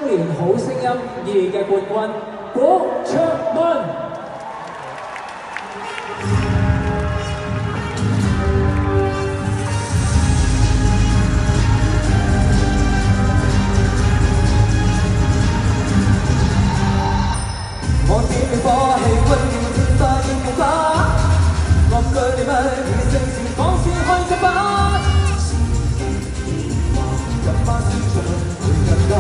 年好聲音2嘅冠軍古卓文。我點起火，氣溫要天花要變化，惡句你問以聲線講先開心吧。入花市場每日多，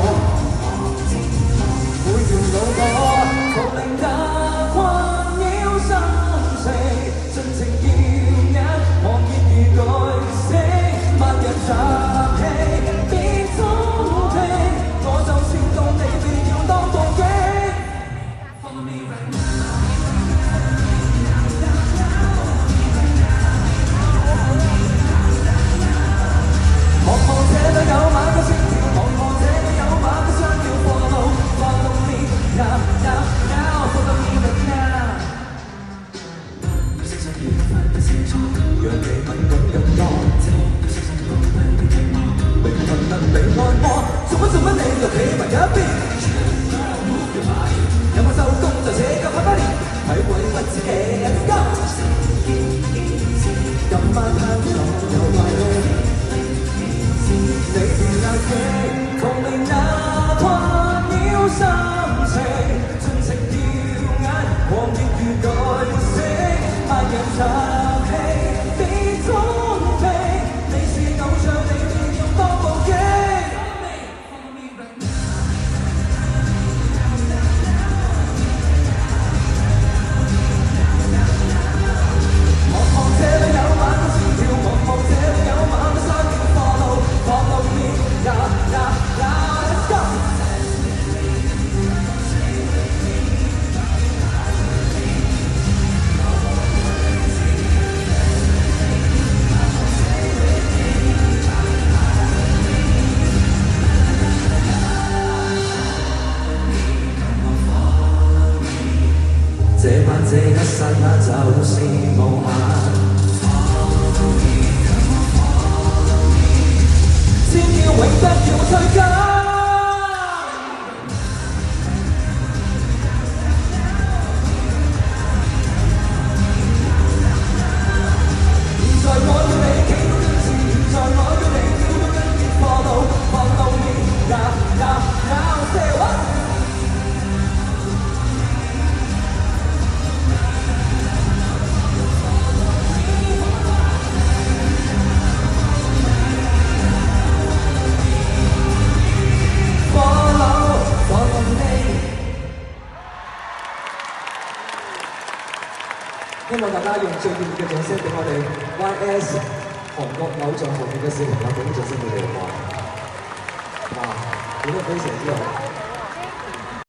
每段路過，獨令那困擾心情，盡情耀眼，望見如來星，萬人集氣，別中聽，我就算到你便要當報警。望望這裏有馬嘅心跳，望望這裏有馬嘅雙腳 Follow me now now now Follow me right now 讓你敏感更多靈魂能被按摩做乜你就企埋一邊有冇收工就寫個拍拍臉係為乜自己 Let's go 今晚攤咗又壞你你變眼睛，同令那困擾心情，盡情耀眼，狂熱如來星，萬人集氣，別中飛，你是偶像，你便要當報警。望望這裏有馬嘅心跳，望望這裏有馬嘅雙腳 Follow me now now now Let's go 這晚這一剎那就是無限先要永不要退減現在我要你企到跟前現在我要你跳到跟前 Follow me now now now Say what希望大家用最熱烈嘅掌聲俾我哋 YS 韓國偶像學院嘅小朋友，俾啲掌聲俾你哋好唔好？哇，表得非常之好。